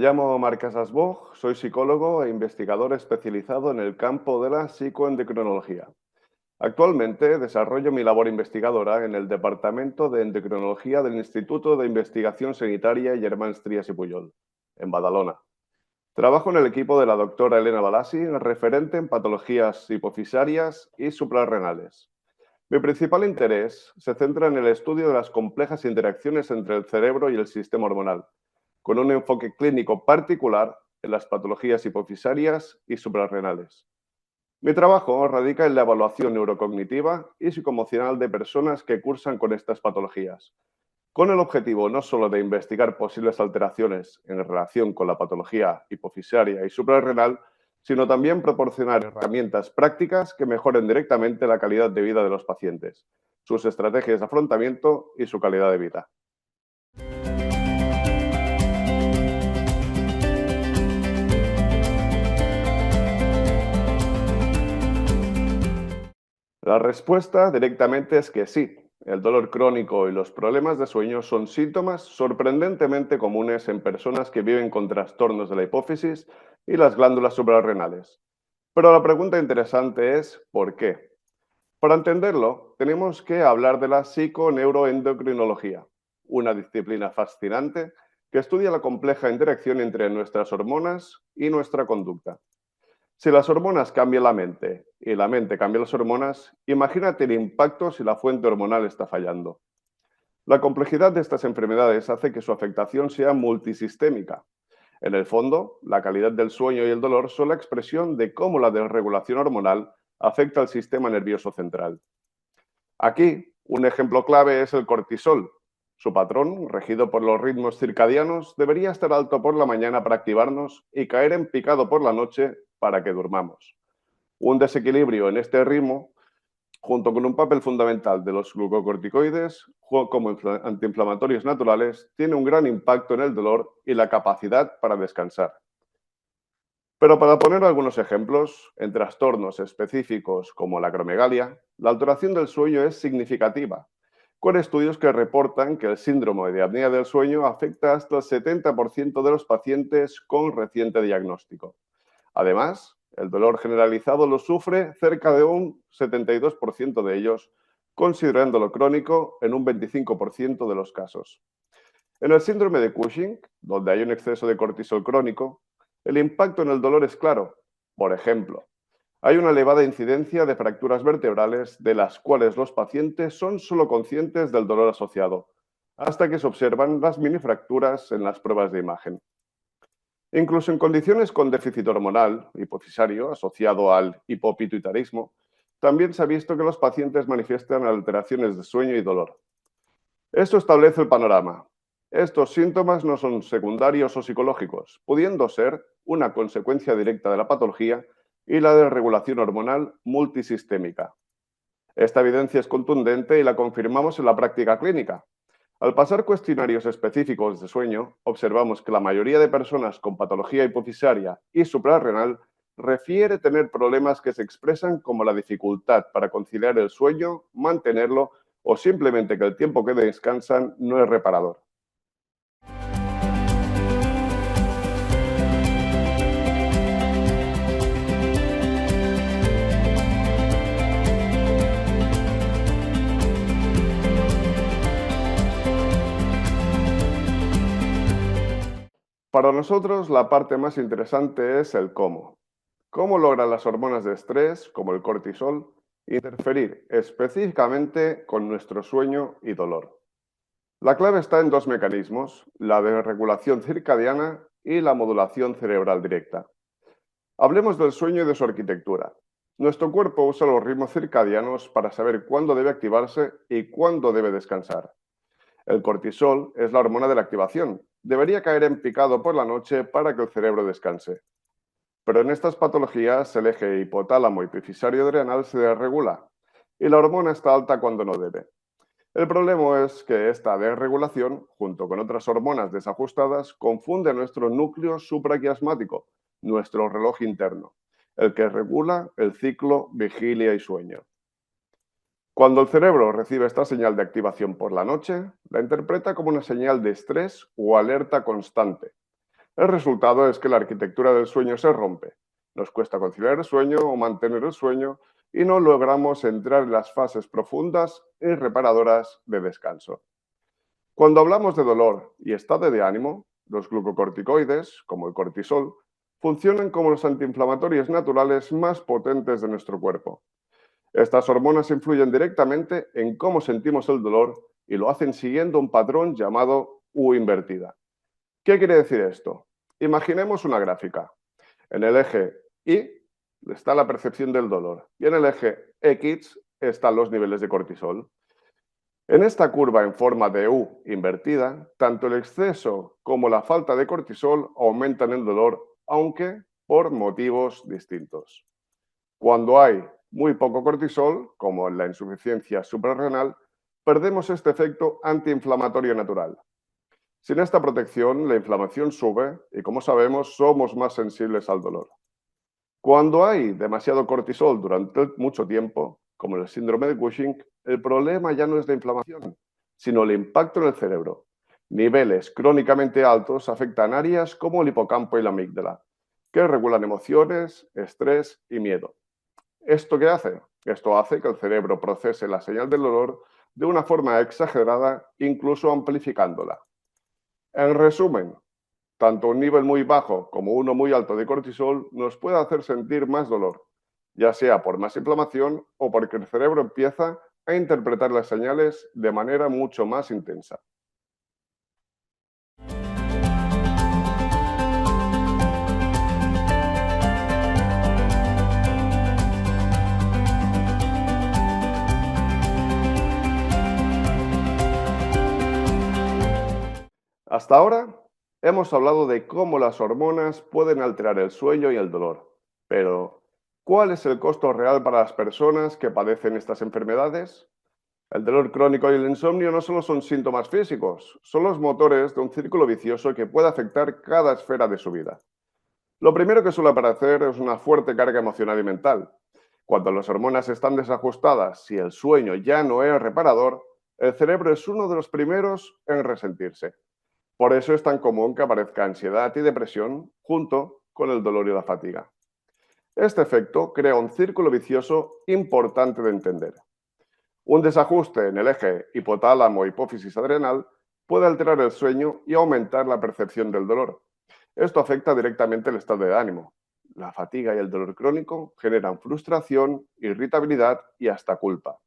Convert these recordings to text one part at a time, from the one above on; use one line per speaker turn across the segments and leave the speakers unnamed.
llamo Marc Casasboj, soy psicólogo e investigador especializado en el campo de la psicoendocrinología. Actualmente desarrollo mi labor investigadora en el Departamento de Endocrinología del Instituto de Investigación Sanitaria Germans Trias y Pujol, en Badalona. Trabajo en el equipo de la doctora Elena Balassi, referente en patologías hipofisarias y suprarrenales. Mi principal interés se centra en el estudio de las complejas interacciones entre el cerebro y el sistema hormonal, con un enfoque clínico particular en las patologías hipofisarias y suprarrenales. Mi trabajo radica en la evaluación neurocognitiva y psicoemocional de personas que cursan con estas patologías, con el objetivo no solo de investigar posibles alteraciones en relación con la patología hipofisaria y suprarrenal, sino también proporcionar herramientas prácticas que mejoren directamente la calidad de vida de los pacientes, sus estrategias de afrontamiento y su calidad de vida. La respuesta directamente es que sí. El dolor crónico y los problemas de sueño son síntomas sorprendentemente comunes en personas que viven con trastornos de la hipófisis y las glándulas suprarrenales. Pero la pregunta interesante es ¿por qué? Para entenderlo, tenemos que hablar de la psiconeuroendocrinología, una disciplina fascinante que estudia la compleja interacción entre nuestras hormonas y nuestra conducta. Si las hormonas cambian la mente y la mente cambia las hormonas, imagínate el impacto si la fuente hormonal está fallando. La complejidad de estas enfermedades hace que su afectación sea multisistémica. En el fondo, la calidad del sueño y el dolor son la expresión de cómo la desregulación hormonal afecta al sistema nervioso central. Aquí, un ejemplo clave es el cortisol. Su patrón, regido por los ritmos circadianos, debería estar alto por la mañana para activarnos y caer en picado por la noche para que durmamos. Un desequilibrio en este ritmo, junto con un papel fundamental de los glucocorticoides como antiinflamatorios naturales, tiene un gran impacto en el dolor y la capacidad para descansar. Pero para poner algunos ejemplos, en trastornos específicos como la acromegalia, la alteración del sueño es significativa, con estudios que reportan que el síndrome de apnea del sueño afecta hasta el 70% de los pacientes con reciente diagnóstico. Además, el dolor generalizado lo sufre cerca de un 72% de ellos, considerándolo crónico en un 25% de los casos. En el síndrome de Cushing, donde hay un exceso de cortisol crónico, el impacto en el dolor es claro. Por ejemplo, hay una elevada incidencia de fracturas vertebrales de las cuales los pacientes son solo conscientes del dolor asociado, hasta que se observan las minifracturas en las pruebas de imagen. Incluso en condiciones con déficit hormonal hipofisario asociado al hipopituitarismo, también se ha visto que los pacientes manifiestan alteraciones de sueño y dolor. Esto establece el panorama. Estos síntomas no son secundarios o psicológicos, pudiendo ser una consecuencia directa de la patología y la desregulación hormonal multisistémica. Esta evidencia es contundente y la confirmamos en la práctica clínica. Al pasar cuestionarios específicos de sueño, observamos que la mayoría de personas con patología hipofisaria y suprarrenal refiere tener problemas que se expresan como la dificultad para conciliar el sueño, mantenerlo o simplemente que el tiempo que descansan no es reparador. Para nosotros, la parte más interesante es el cómo. ¿Cómo logran las hormonas de estrés, como el cortisol, interferir específicamente con nuestro sueño y dolor? La clave está en dos mecanismos, la desregulación circadiana y la modulación cerebral directa. Hablemos del sueño y de su arquitectura. Nuestro cuerpo usa los ritmos circadianos para saber cuándo debe activarse y cuándo debe descansar. El cortisol es la hormona de la activación. Debería caer en picado por la noche para que el cerebro descanse. Pero en estas patologías el eje hipotálamo epifisario adrenal se desregula y la hormona está alta cuando no debe. El problema es que esta desregulación, junto con otras hormonas desajustadas, confunde nuestro núcleo supraquiasmático, nuestro reloj interno, el que regula el ciclo vigilia y sueño. Cuando el cerebro recibe esta señal de activación por la noche, la interpreta como una señal de estrés o alerta constante. El resultado es que la arquitectura del sueño se rompe. Nos cuesta conciliar el sueño o mantener el sueño y no logramos entrar en las fases profundas y reparadoras de descanso. Cuando hablamos de dolor y estado de ánimo, los glucocorticoides, como el cortisol, funcionan como los antiinflamatorios naturales más potentes de nuestro cuerpo. Estas hormonas influyen directamente en cómo sentimos el dolor y lo hacen siguiendo un patrón llamado U invertida. ¿Qué quiere decir esto? Imaginemos una gráfica. En el eje Y está la percepción del dolor y en el eje X están los niveles de cortisol. En esta curva en forma de U invertida, tanto el exceso como la falta de cortisol aumentan el dolor, aunque por motivos distintos. Cuando hay muy poco cortisol, como en la insuficiencia suprarrenal, perdemos este efecto antiinflamatorio natural. Sin esta protección, la inflamación sube y, como sabemos, somos más sensibles al dolor. Cuando hay demasiado cortisol durante mucho tiempo, como en el síndrome de Cushing, el problema ya no es la inflamación, sino el impacto en el cerebro. Niveles crónicamente altos afectan áreas como el hipocampo y la amígdala, que regulan emociones, estrés y miedo. ¿Esto qué hace? Esto hace que el cerebro procese la señal del dolor de una forma exagerada, incluso amplificándola. En resumen, tanto un nivel muy bajo como uno muy alto de cortisol nos puede hacer sentir más dolor, ya sea por más inflamación o porque el cerebro empieza a interpretar las señales de manera mucho más intensa. Hasta ahora hemos hablado de cómo las hormonas pueden alterar el sueño y el dolor, pero ¿cuál es el costo real para las personas que padecen estas enfermedades? El dolor crónico y el insomnio no solo son síntomas físicos, son los motores de un círculo vicioso que puede afectar cada esfera de su vida. Lo primero que suele aparecer es una fuerte carga emocional y mental. Cuando las hormonas están desajustadas y el sueño ya no es reparador, el cerebro es uno de los primeros en resentirse. Por eso es tan común que aparezca ansiedad y depresión junto con el dolor y la fatiga. Este efecto crea un círculo vicioso importante de entender. Un desajuste en el eje hipotálamo-hipófisis adrenal puede alterar el sueño y aumentar la percepción del dolor. Esto afecta directamente el estado de ánimo. La fatiga y el dolor crónico generan frustración, irritabilidad y hasta culpa,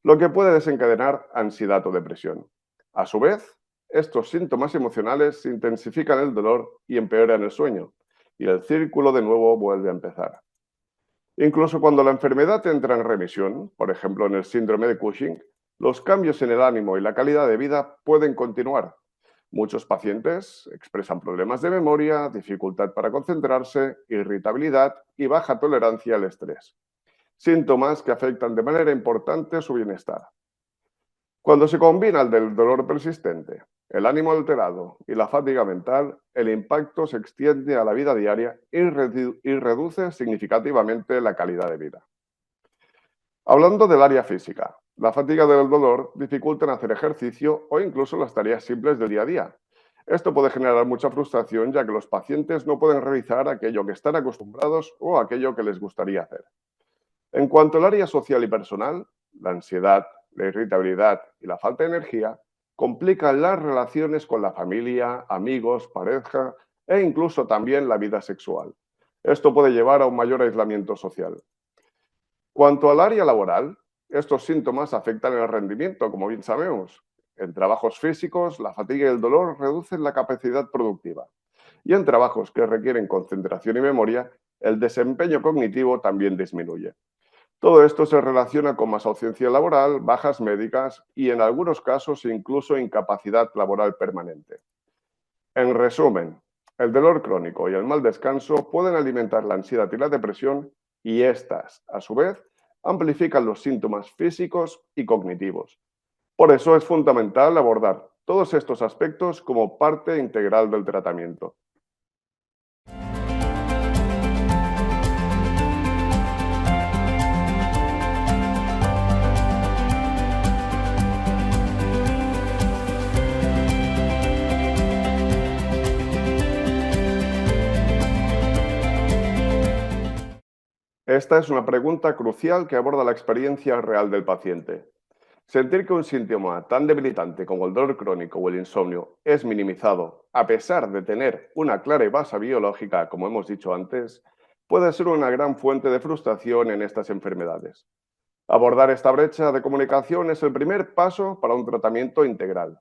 lo que puede desencadenar ansiedad o depresión. A su vez, estos síntomas emocionales intensifican el dolor y empeoran el sueño, y el círculo de nuevo vuelve a empezar. Incluso cuando la enfermedad entra en remisión, por ejemplo en el síndrome de Cushing, los cambios en el ánimo y la calidad de vida pueden continuar. Muchos pacientes expresan problemas de memoria, dificultad para concentrarse, irritabilidad y baja tolerancia al estrés. Síntomas que afectan de manera importante su bienestar. Cuando se combina el del dolor persistente, el ánimo alterado y la fatiga mental, el impacto se extiende a la vida diaria y reduce significativamente la calidad de vida. Hablando del área física, la fatiga del dolor dificulta hacer ejercicio o incluso las tareas simples del día a día. Esto puede generar mucha frustración ya que los pacientes no pueden realizar aquello que están acostumbrados o aquello que les gustaría hacer. En cuanto al área social y personal, la ansiedad, la irritabilidad y la falta de energía complican las relaciones con la familia, amigos, pareja e incluso también la vida sexual. Esto puede llevar a un mayor aislamiento social. Cuanto al área laboral, estos síntomas afectan el rendimiento, como bien sabemos. En trabajos físicos, la fatiga y el dolor reducen la capacidad productiva. Y en trabajos que requieren concentración y memoria, el desempeño cognitivo también disminuye. Todo esto se relaciona con más ausencia laboral, bajas médicas y en algunos casos incluso incapacidad laboral permanente. En resumen, el dolor crónico y el mal descanso pueden alimentar la ansiedad y la depresión y estas, a su vez, amplifican los síntomas físicos y cognitivos. Por eso es fundamental abordar todos estos aspectos como parte integral del tratamiento. Esta es una pregunta crucial que aborda la experiencia real del paciente. Sentir que un síntoma tan debilitante como el dolor crónico o el insomnio es minimizado, a pesar de tener una clara base biológica, como hemos dicho antes, puede ser una gran fuente de frustración en estas enfermedades. Abordar esta brecha de comunicación es el primer paso para un tratamiento integral.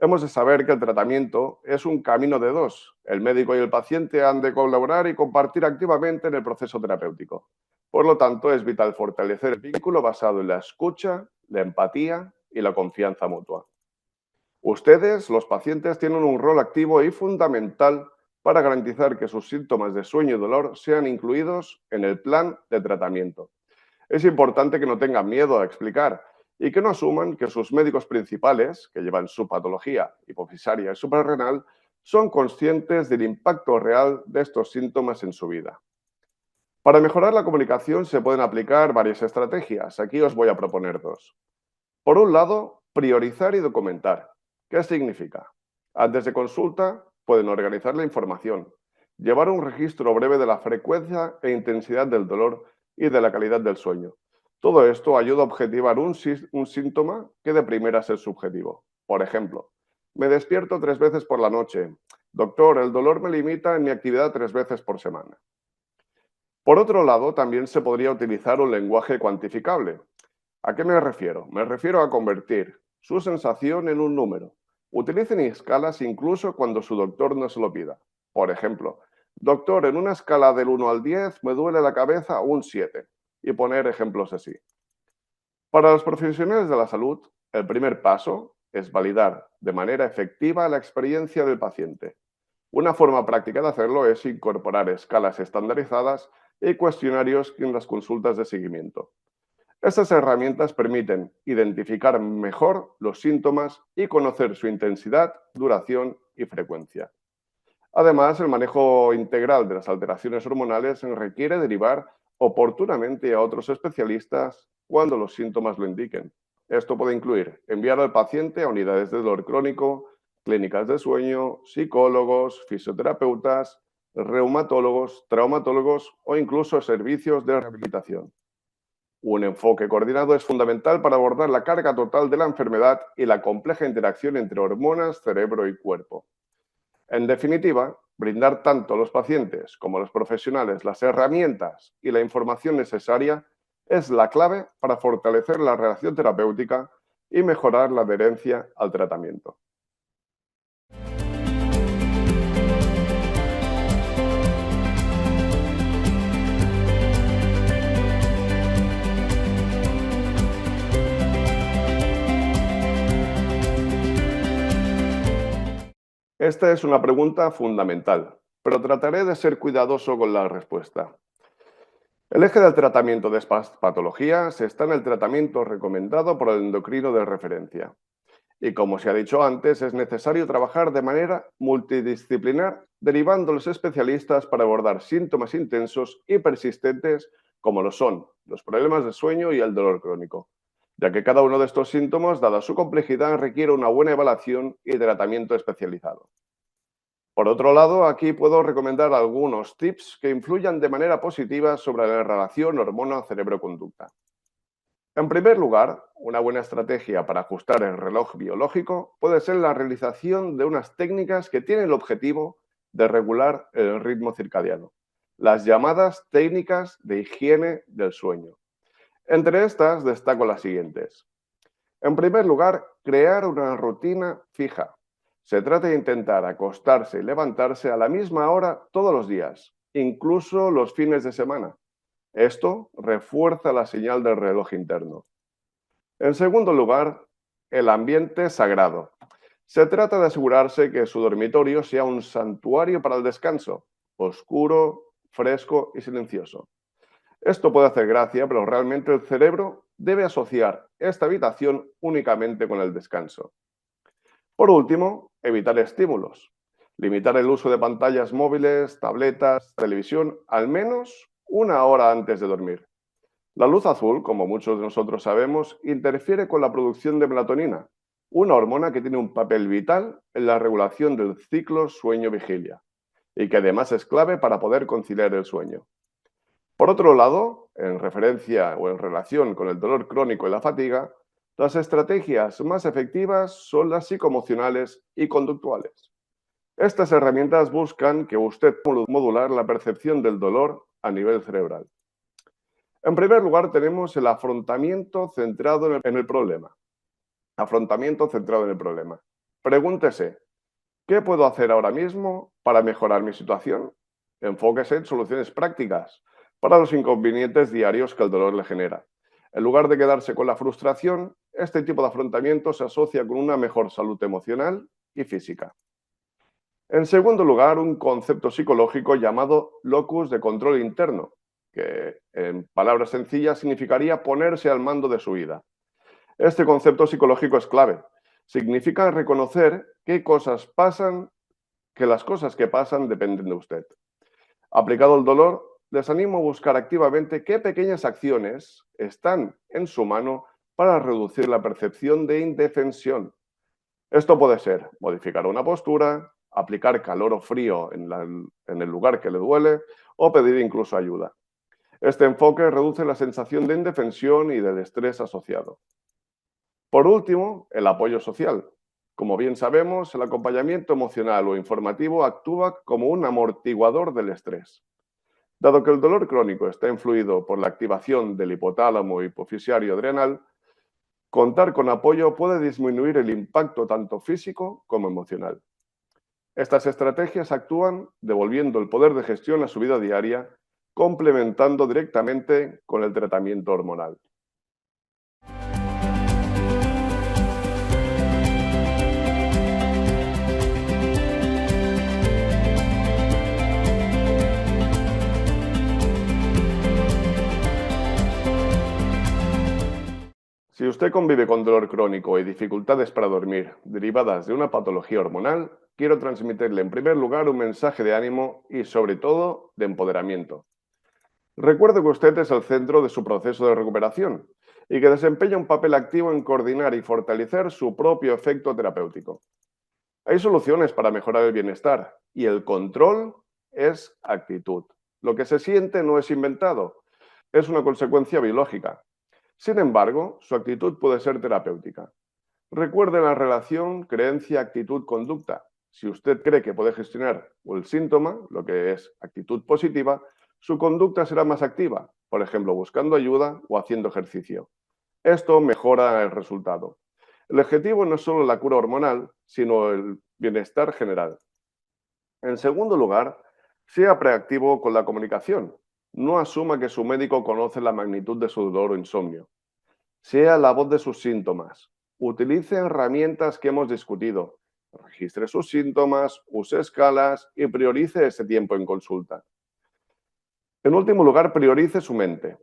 Hemos de saber que el tratamiento es un camino de dos. El médico y el paciente han de colaborar y compartir activamente en el proceso terapéutico. Por lo tanto, es vital fortalecer el vínculo basado en la escucha, la empatía y la confianza mutua. Ustedes, los pacientes, tienen un rol activo y fundamental para garantizar que sus síntomas de sueño y dolor sean incluidos en el plan de tratamiento. Es importante que no tengan miedo a explicar y que no asuman que sus médicos principales, que llevan su patología hipofisaria y suprarrenal, son conscientes del impacto real de estos síntomas en su vida. Para mejorar la comunicación se pueden aplicar varias estrategias. Aquí os voy a proponer dos. Por un lado, priorizar y documentar. ¿Qué significa? Antes de consulta, pueden organizar la información, llevar un registro breve de la frecuencia e intensidad del dolor y de la calidad del sueño. Todo esto ayuda a objetivar un síntoma que de primeras es subjetivo. Por ejemplo, me despierto 3 veces por la noche. Doctor, el dolor me limita en mi actividad 3 veces por semana. Por otro lado, también se podría utilizar un lenguaje cuantificable. ¿A qué me refiero? Me refiero a convertir su sensación en un número. Utilicen escalas incluso cuando su doctor no se lo pida. Por ejemplo, doctor, en una escala del 1 al 10 me duele la cabeza un 7. Y poner ejemplos así. Para los profesionales de la salud, el primer paso es validar de manera efectiva la experiencia del paciente. Una forma práctica de hacerlo es incorporar escalas estandarizadas y cuestionarios en las consultas de seguimiento. Estas herramientas permiten identificar mejor los síntomas y conocer su intensidad, duración y frecuencia. Además, el manejo integral de las alteraciones hormonales requiere derivar oportunamente a otros especialistas cuando los síntomas lo indiquen. Esto puede incluir enviar al paciente a unidades de dolor crónico, clínicas de sueño, psicólogos, fisioterapeutas, reumatólogos, traumatólogos o incluso servicios de rehabilitación. Un enfoque coordinado es fundamental para abordar la carga total de la enfermedad y la compleja interacción entre hormonas, cerebro y cuerpo. En definitiva, brindar tanto a los pacientes como a los profesionales las herramientas y la información necesaria es la clave para fortalecer la relación terapéutica y mejorar la adherencia al tratamiento. Esta es una pregunta fundamental, pero trataré de ser cuidadoso con la respuesta. El eje del tratamiento de estas patologías está en el tratamiento recomendado por el endocrino de referencia. Y como se ha dicho antes, es necesario trabajar de manera multidisciplinar, derivando los especialistas para abordar síntomas intensos y persistentes como lo son los problemas de sueño y el dolor crónico, ya que cada uno de estos síntomas, dada su complejidad, requiere una buena evaluación y tratamiento especializado. Por otro lado, aquí puedo recomendar algunos tips que influyan de manera positiva sobre la relación hormona-cerebro-conducta. En primer lugar, una buena estrategia para ajustar el reloj biológico puede ser la realización de unas técnicas que tienen el objetivo de regular el ritmo circadiano, las llamadas técnicas de higiene del sueño. Entre estas destaco las siguientes. En primer lugar, crear una rutina fija. Se trata de intentar acostarse y levantarse a la misma hora todos los días, incluso los fines de semana. Esto refuerza la señal del reloj interno. En segundo lugar, el ambiente sagrado. Se trata de asegurarse que su dormitorio sea un santuario para el descanso, oscuro, fresco y silencioso. Esto puede hacer gracia, pero realmente el cerebro debe asociar esta habitación únicamente con el descanso. Por último, evitar estímulos. Limitar el uso de pantallas móviles, tabletas, televisión, al menos una hora antes de dormir. La luz azul, como muchos de nosotros sabemos, interfiere con la producción de melatonina, una hormona que tiene un papel vital en la regulación del ciclo sueño-vigilia y que además es clave para poder conciliar el sueño. Por otro lado, en referencia o en relación con el dolor crónico y la fatiga, las estrategias más efectivas son las psicoemocionales y conductuales. Estas herramientas buscan que usted modular la percepción del dolor a nivel cerebral. En primer lugar, tenemos el afrontamiento centrado en el problema. Afrontamiento centrado en el problema. Pregúntese, ¿qué puedo hacer ahora mismo para mejorar mi situación? Enfóquese en soluciones prácticas para los inconvenientes diarios que el dolor le genera. En lugar de quedarse con la frustración, este tipo de afrontamiento se asocia con una mejor salud emocional y física. En segundo lugar, un concepto psicológico llamado locus de control interno, que en palabras sencillas significaría ponerse al mando de su vida. Este concepto psicológico es clave. Significa reconocer qué cosas pasan, que las cosas que pasan dependen de usted. Aplicado al dolor, les animo a buscar activamente qué pequeñas acciones están en su mano para reducir la percepción de indefensión. Esto puede ser modificar una postura, aplicar calor o frío en el lugar que le duele o pedir incluso ayuda. Este enfoque reduce la sensación de indefensión y del estrés asociado. Por último, el apoyo social. Como bien sabemos, el acompañamiento emocional o informativo actúa como un amortiguador del estrés. Dado que el dolor crónico está influido por la activación del hipotálamo hipofisiario adrenal, contar con apoyo puede disminuir el impacto tanto físico como emocional. Estas estrategias actúan devolviendo el poder de gestión a su vida diaria, complementando directamente con el tratamiento hormonal. Si usted convive con dolor crónico y dificultades para dormir derivadas de una patología hormonal, quiero transmitirle en primer lugar un mensaje de ánimo y sobre todo de empoderamiento. Recuerde que usted es el centro de su proceso de recuperación y que desempeña un papel activo en coordinar y fortalecer su propio efecto terapéutico. Hay soluciones para mejorar el bienestar y el control es actitud. Lo que se siente no es inventado, es una consecuencia biológica. Sin embargo, su actitud puede ser terapéutica. Recuerde la relación creencia-actitud-conducta. Si usted cree que puede gestionar el síntoma, lo que es actitud positiva, su conducta será más activa, por ejemplo, buscando ayuda o haciendo ejercicio. Esto mejora el resultado. El objetivo no es solo la cura hormonal, sino el bienestar general. En segundo lugar, sea proactivo con la comunicación. No asuma que su médico conoce la magnitud de su dolor o insomnio. Sea la voz de sus síntomas. Utilice herramientas que hemos discutido. Registre sus síntomas, use escalas y priorice ese tiempo en consulta. En último lugar, priorice su mente.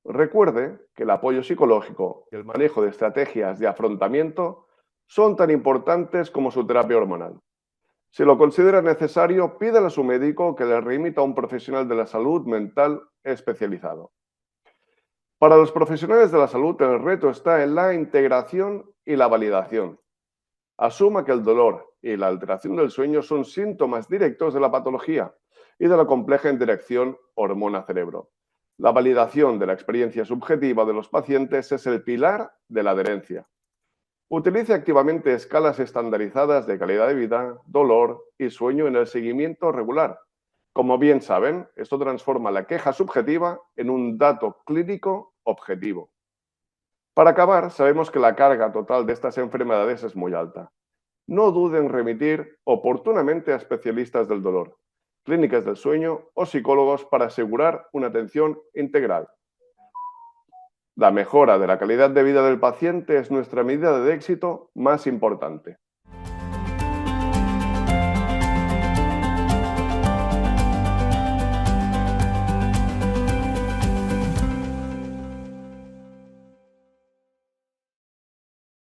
Recuerde que el apoyo psicológico y el manejo de estrategias de afrontamiento son tan importantes como su terapia hormonal. Si lo considera necesario, pídale a su médico que le remita a un profesional de la salud mental especializado. Para los profesionales de la salud, el reto está en la integración y la validación. Asuma que el dolor y la alteración del sueño son síntomas directos de la patología y de la compleja interacción hormona-cerebro. La validación de la experiencia subjetiva de los pacientes es el pilar de la adherencia. Utilice activamente escalas estandarizadas de calidad de vida, dolor y sueño en el seguimiento regular. Como bien saben, esto transforma la queja subjetiva en un dato clínico objetivo. Para acabar, sabemos que la carga total de estas enfermedades es muy alta. No duden en remitir oportunamente a especialistas del dolor, clínicas del sueño o psicólogos para asegurar una atención integral. La mejora de la calidad de vida del paciente es nuestra medida de éxito más importante.